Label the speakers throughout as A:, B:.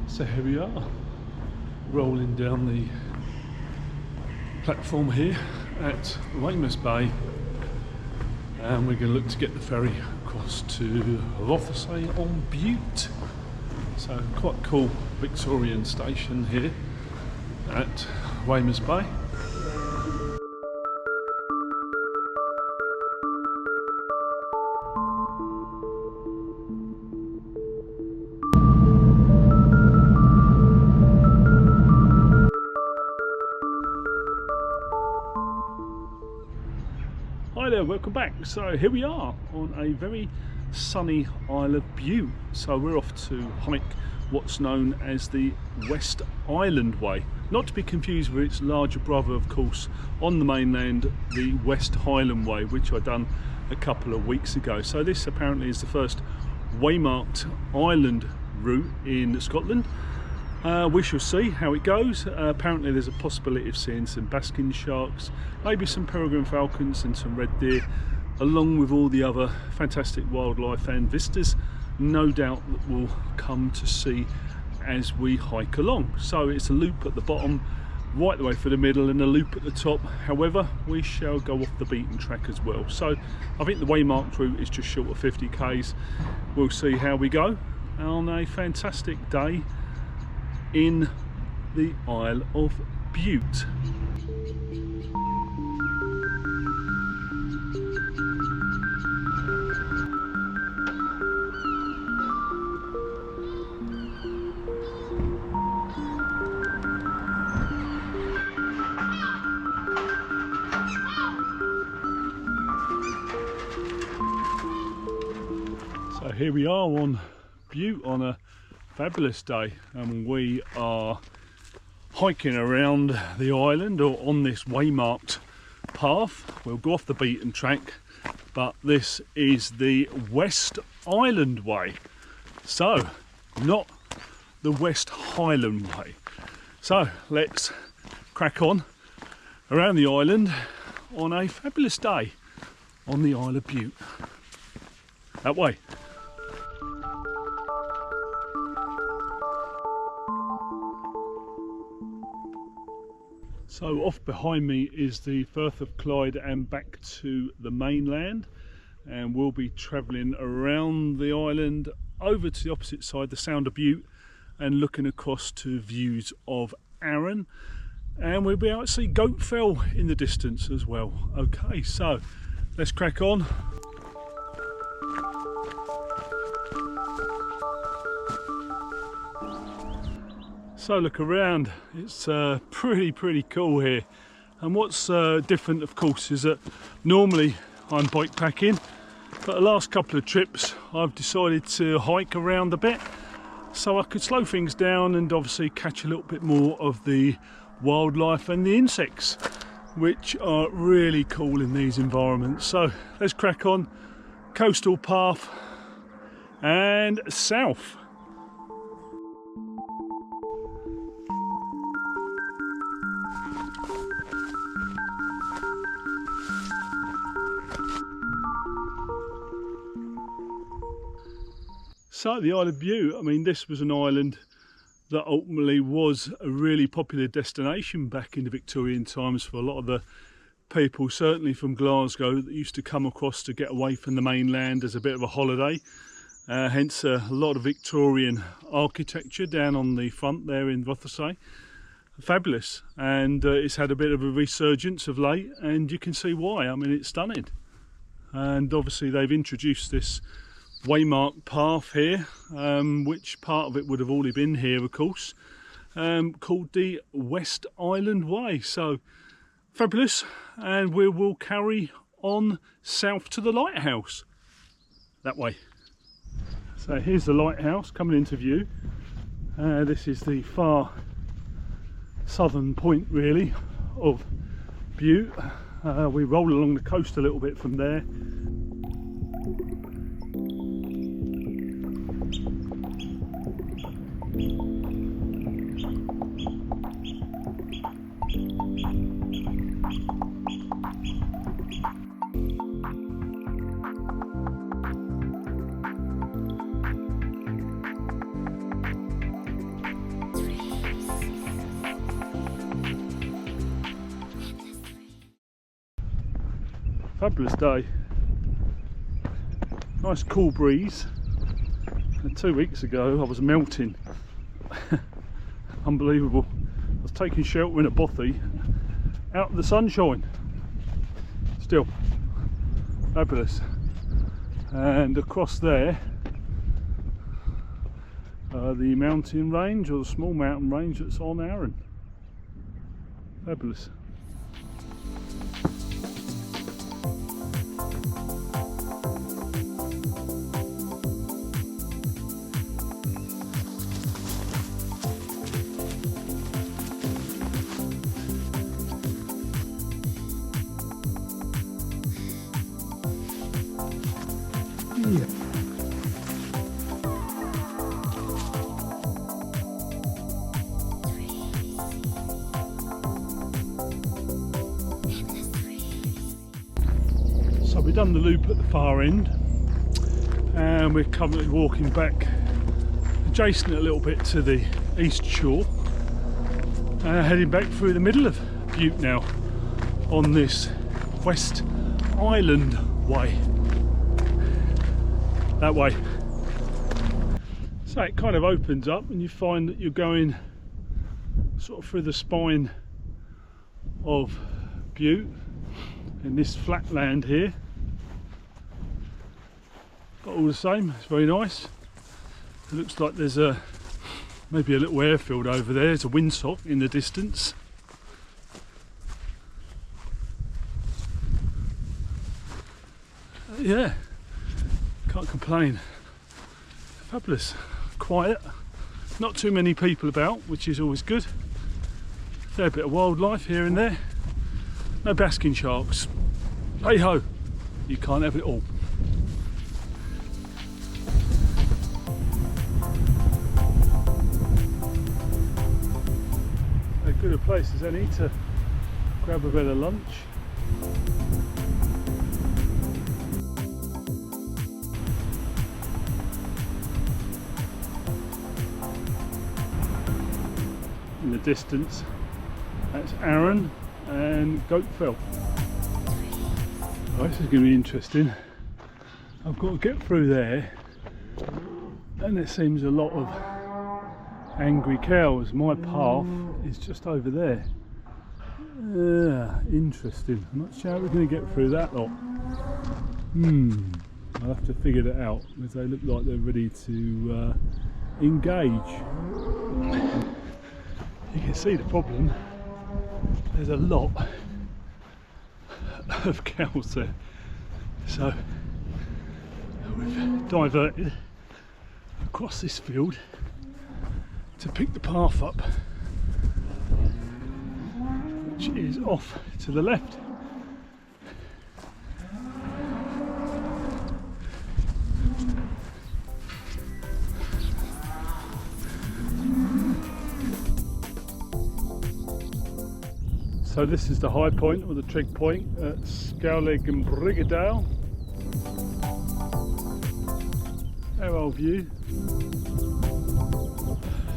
A: So here we are, rolling down the platform here at Wemyss Bay, and we're going to look to get the ferry across to Rothesay on Bute. So quite cool Victorian station here at Wemyss Bay. Hi there, welcome back. So here we are on a very sunny Isle of Bute. So we're off to hike what's known as the West Highland Way, not to be confused with its larger brother, of course, on the mainland, the West Highland Way, which I done a couple of weeks ago. So this apparently is the first waymarked island route in Scotland. We shall see how it goes. Apparently there's a possibility of seeing some basking sharks, maybe some peregrine falcons and some red deer, along with all the other fantastic wildlife and vistas, no doubt, that we'll come to see as we hike along. So it's a loop at the bottom, right the way for the middle, and a loop at the top. However, we shall go off the beaten track as well. So I think the waymarked route is just short of 50 k's. We'll see how we go on a fantastic day in the Isle of Bute. So here we are on Bute on a fabulous day, and we are hiking around the island, or on this waymarked path. We'll go off the beaten track, but this is the West Highland Way, so not the West Highland Way. So let's crack on around the island on a fabulous day on the Isle of Bute. That way. So off behind me is the Firth of Clyde and back to the mainland, and we'll be travelling around the island over to the opposite side, the Sound of Bute, and looking across to views of Arran, and we'll be able to see Goatfell in the distance as well. Okay, so let's crack on. So look around, it's pretty cool here, and what's different, of course, is that normally I'm bike packing, but the last couple of trips I've decided to hike around a bit so I could slow things down and obviously catch a little bit more of the wildlife and the insects, which are really cool in these environments. So let's crack on, coastal path and south. So the Isle of Bute, I mean, this was an island that ultimately was a really popular destination back in the Victorian times for a lot of the people, certainly from Glasgow, that used to come across to get away from the mainland as a bit of a holiday. Hence a lot of Victorian architecture down on the front there in Rothesay. Fabulous, and it's had a bit of a resurgence of late, and you can see why. I mean, it's stunning, and obviously they've introduced this waymarked path here, which part of it would have already been here, of course, called the West Highland Way. So fabulous, and we will carry on south to the lighthouse that way. So here's the lighthouse coming into view. This is the far southern point really of Bute. We roll along the coast a little bit from there. Fabulous day. Nice cool breeze. And 2 weeks ago I was melting. Unbelievable. I was taking shelter in a bothy out in the sunshine. Still fabulous. And across there, the mountain range, or the small mountain range that's on Arran. Fabulous. Yeah. So we've done the loop at the far end and we're currently walking back adjacent a little bit to the east shore, heading back through the middle of Bute now on this West Highland Way. That way. So it kind of opens up and you find that you're going sort of through the spine of Bute in this flat land here. But all the same, it's very nice. It looks like there's maybe a little airfield over there. There's a windsock in the distance. Yeah, can't complain. Fabulous, quiet, not too many people about, which is always good. Fair bit of wildlife here and there. No basking sharks. Hey ho, you can't have it all. As good a place as any to grab a bit of lunch. In the distance, that's Arran and Goatfell. Oh, this is going to be interesting. I've got to get through there, and there seems a lot of angry cows. My path is just over there. Interesting. I'm not sure how we're going to get through that lot. I'll have to figure that out, because they look like they're ready to engage. You can see the problem. There's a lot of cows there, so we've diverted across this field to pick the path up, which is off to the left. So this is the high point, or the trig point, at Scowleg and Brigadale. Our old view.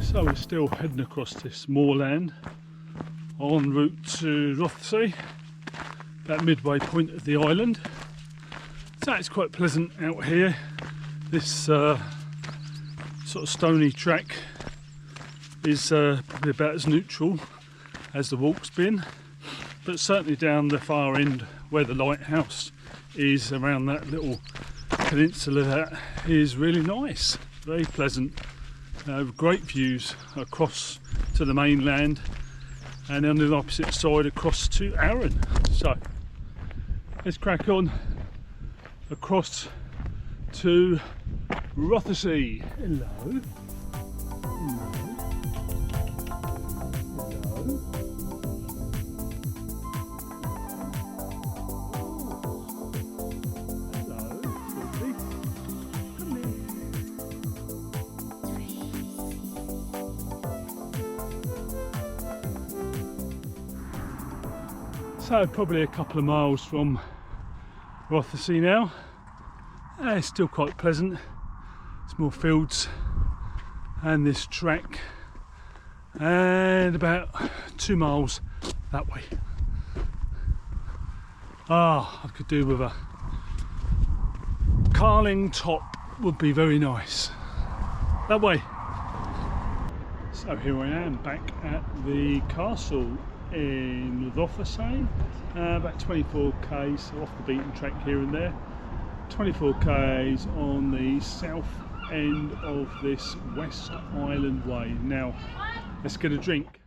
A: So we're still heading across this moorland en route to Rothesay, that midway point of the island. So it's quite pleasant out here. This sort of stony track is probably about as neutral as the walk's been. But certainly down the far end where the lighthouse is, around that little peninsula, that is really nice, very pleasant. Great views across to the mainland, and on the opposite side across to Arran. So let's crack on across to Rothesay. Hello. So probably a couple of miles from Rothesay now. It's still quite pleasant. It's more fields and this track, and about 2 miles that way. Ah, I could do with a carling top, would be very nice. That way. So here I am back at the castle in Rothesay, about 24 k's, so off the beaten track here and there. 24 k's on the south end of this West Highland Way. Now, let's get a drink